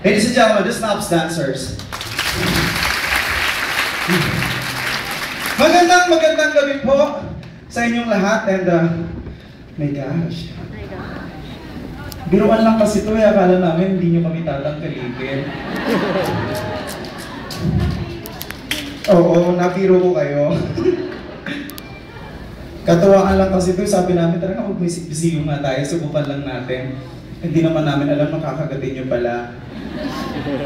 Ladies and gentlemen, the Snaps Dancers. Magandang gabi po sa inyong lahat and my gosh. Biruan lang kasi ito akala namin hindi nyo kami tatangkalikin. Oo, nabiro ko kayo. Katuwaan lang kasi ito, sabi namin talaga mag-bisyo nga tayo, subukan lang natin. Hindi naman namin alam makakagatin nyo pala.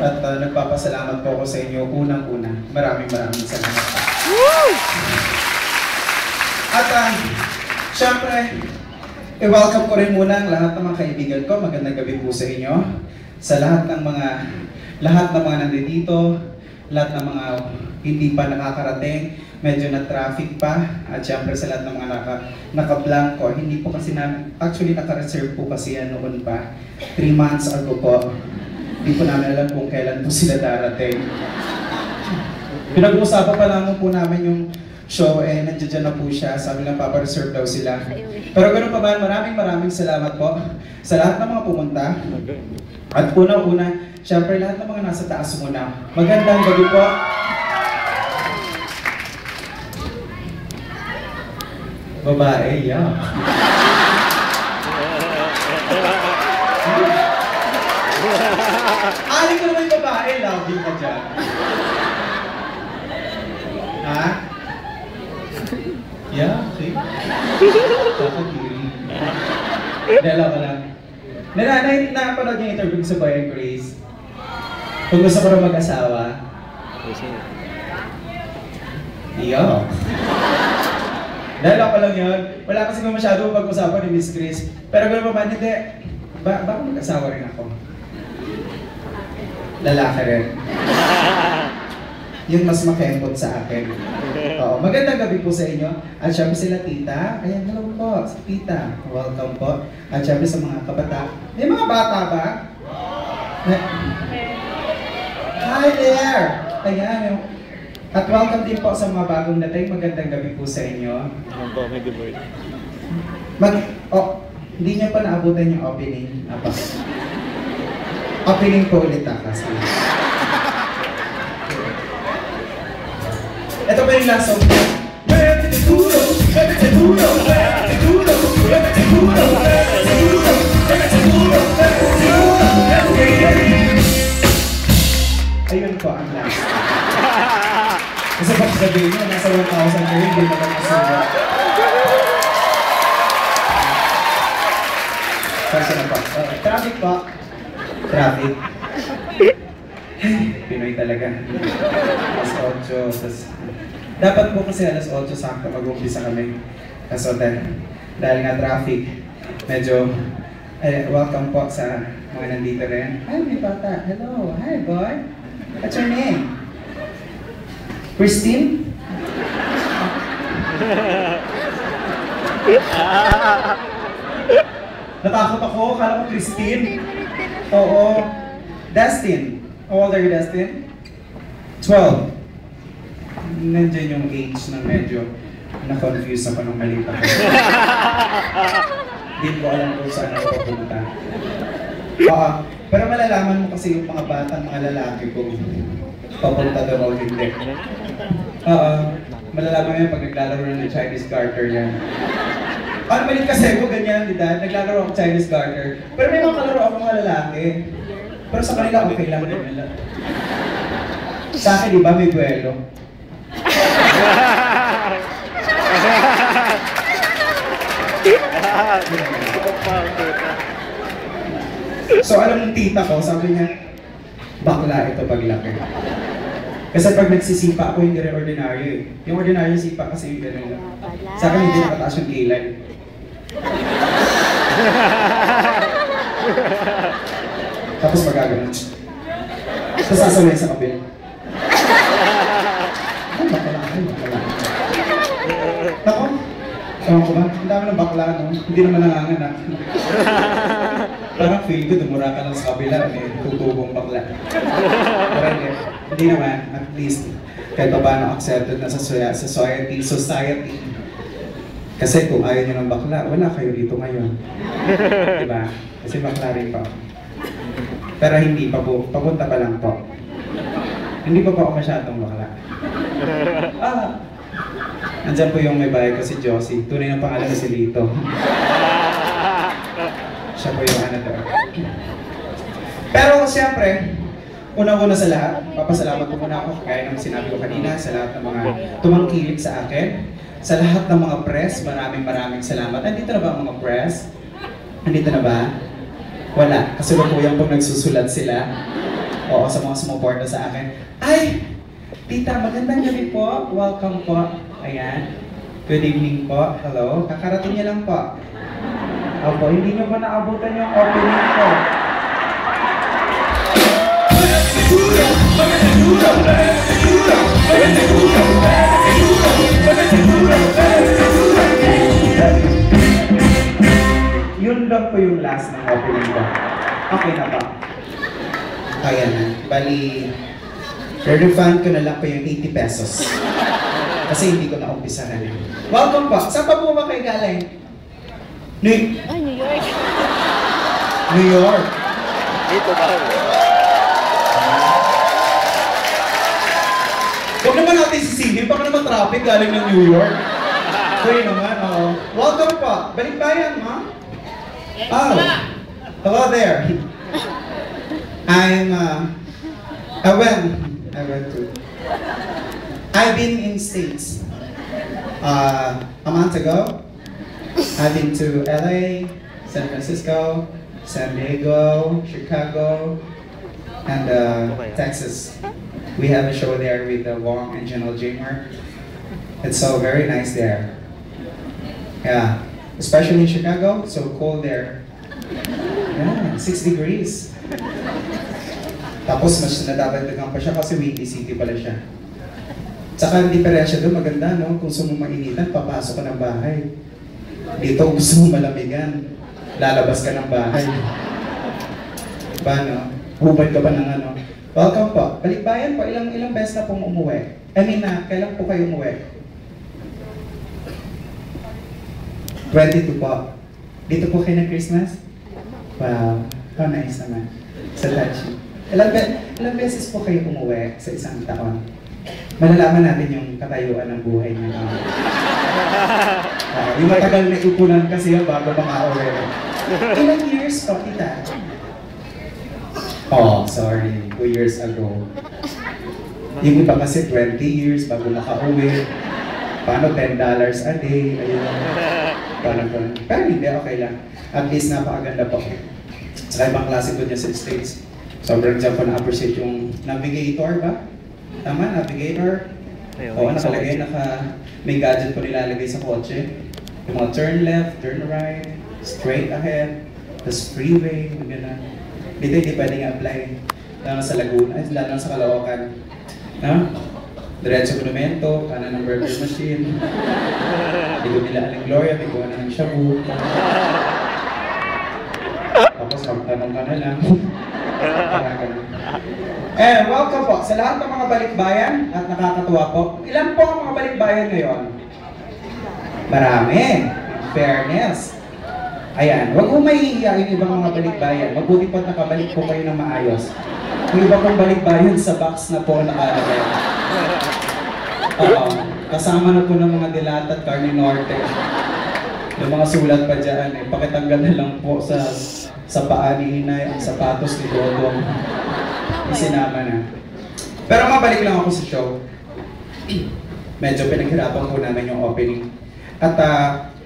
At nagpapasalamat po ako sa inyo unang-una. Maraming salamat. At syempre, i-welcome ko rin muna ang lahat ng mga kaibigan ko. Magandang gabi po sa inyo. Sa lahat ng mga nandito, lahat ng mga hindi pa nakakarating, medyo na-traffic pa, at syempre sa lahat ng mga naka-blanco, hindi po kasi namin, actually naka-reserve po kasi yan noon pa, 3 months ago po. Hindi po namin alam kung kailan po sila darating. Pinag-uusapan pa lang po namin yung show, nandiyan na po siya, sabi lang papa-reserve daw sila. Pero ganoon pa ba, maraming salamat po sa lahat ng mga pumunta. At una-una, syempre lahat ng mga nasa taas muna. Magandang gabi po. Babae, yeah. Alin ko naman yung babae, love you ka dyan. Ha? Yeah, see? Kakagiri. Dala ka lang. Napanood yung interview sa Boy and Grace. Kung gusto ko rin mag-asawa. Iyo. Dala ko lang yun. Wala kasi kung masyado pag-usapan ni Miss Grace. Pero gano'n pa man, hindi. Baka mag-asawa rin ako. Lalaki rin. Yung mas makempot sa akin. Oo, magandang gabi po sa inyo. At syempre sila tita. Ayan, hello po, si tita. Welcome po. At syempre sa mga kabata. May mga bata ba? Hi there! Ayan. At welcome din po sa mga bagong dating. Magandang gabi po sa inyo. Hindi niya pa naabutan yung opening. Opening po ulit kasi. Ito pa yung last song. Ayun po ang last. Kasi baka sabihin nyo, nasa 1,000 kayo, hindi na magkasulat. Kasi na po. Traffic po. Traffic. Pinoy talaga. Alas 8. Dapat po kasi alas 8 sakto mag-umpisa kami. Kaso dahil nga traffic, medyo welcome po sa mga nandito rin. Hi, may bata. Hello. Hi, boy. What's your name? Christine? Natakot ako. Akala ko Christine. Oo. Dustin. How old are you, Dustin? 12. Nandiyan yung age na medyo na-confuse ako nung mali pa. Hindi ko alam kung saan ako pupunta. Pero malalaman mo kasi yung mga batang mga lalaki kung papunta daw o hindi. Malalaman mo yun pag naglalaro ng Chinese garter yan. Malit kasi ako ganyan, di ba? Naglalaro ako Chinese garter. Pero may mga kalaro ako mga lalaki. Pero sa kanila okay lang din. Sa akin, di ba, may buwelo? So alam ng tita ko, sabi niya, bakla ito paglaki. Kasi pag nagsisipa ako, hindi rin ordinaryo eh. Yung ordinaryo sipa kasi yung gano'n lang. Sa akin hindi nakataas yung kilay. Tapos magagano'n. Tapos sasawin sa kabil. Ay, bakla. Ako? Ewan ko ba? Ang dami ng bakla, no? Hindi naman nanganganak. Parang feel ko, dumura ka lang sa kabila, may tutubong bakla. Pero hindi naman, at least, kahit pa paano accepted na sa society. Kasi kung ayaw nyo ng bakla, wala kayo dito ngayon. Diba? Kasi bakla rin pa. Pero hindi pa po, papunta pa lang po. Hindi pa po ako masyadong bakla. Andyan po yung may bahay ko si Josie. Tunay ng pangalan si Lito. Siya po yung ano doon. Pero siyempre, una-una sa lahat, papasalamat po muna ako, kaya ng sinabi ko kanina, sa lahat ng mga tumangkilik sa akin, sa lahat ng mga press, maraming salamat. Andito na ba ang mga press? Andito na ba? Wala. Kasalukuyan pong nagsusulat sila. Oo, sa mga sumuporta sa akin. Ay! Tita, magandang gabi po. Welcome po. Ayan. Good evening po. Hello. Kakarating niya lang po. Opo, hindi niyo ba naabutan yung opening ko? Yun lang po yung last ng opening ko. Okay na ba? Ayan na. Bali, refund ko na lang po yung 80 pesos. Kasi hindi ko na-umpisa na lang. Welcome po. Saan pa po ba kayo galing? New York. New York. Dito ba? Huwag naman natin sisingin. Baka naman traffic galing ng New York. Sorry naman, oo. Welcome po. Balikbayan, ma? Oh. Hello there. I've been in States a month ago. I've been to LA, San Francisco, San Diego, Chicago, and Texas. We have a show there with Wong and General Jamer. It's so very nice there. Yeah, especially in Chicago, so cold there. Yeah, 6 degrees. Tapos mas nadadagdagan pa siya kasi windy city pala siya. Tsaka ang diferensya doon maganda, no? Kung gusto mo mainitan, papasok ka ng bahay. Dito kung gusto mo malamigan, lalabas ka ng bahay. Diba, no? Hubad ka pa ng ano. Welcome po. Balikbayan po, ilang beses na pong umuwi. Kailan po kayo umuwi? 22 po. Dito po kayo ng Christmas? Wow, how nice naman. Sa touchy. Ilang beses po kayo umuwi sa isang taon? Malalaman natin yung katayuan ng buhay niyo. Yung matagal na ipunan kasi yun bago makauwi. Ilang years po, tita? Oh, sorry. 2 years ago. Yung iba kasi 20 years bago makauwi. Paano $10 a day? Ayun. Paano. Pero hindi, okay lang. At least napakaganda po. Saka ibang klase po niya sa States. Sobrang dyan po na-appreciate yung navigator ba? Tama, navigator. Oo, nakalagay, may gadget po nilalagay sa kotse. Yung mga turn left, turn right, straight ahead, tapos freeway, gano'n. Dito hindi pwedeng apply. Lalo sa Laguna, lalo sa Caloocan. No? Diretso monumento, kanan ng burger machine. Hindi ko nila aling Gloria, may kuha na ng shabu. Tapos magtanong ka na lang. Welcome po sa lahat ng mga balikbayan at nakakatuwa po. Ilan po ang mga balikbayan ngayon? Marami. Fairness. Ayan, huwag mo mahihiya yung ibang mga balikbayan. Mabuti po nakabalik po kayo ng maayos. Yung iba pong balikbayan sa box na po nakalagay. Oo, kasama na po ng mga Dilata at Carne Norte. Yung mga sulat pa dyan, pakitanggal na lang po sa paa ni Inay ang sapatos ni Dodong. Isinama na. Pero mabalik lang ako sa show. Medyo pinaghirapan po namin yung opening. At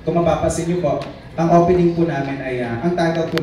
kung mapapasin niyo po, ang opening po namin ay, ang title po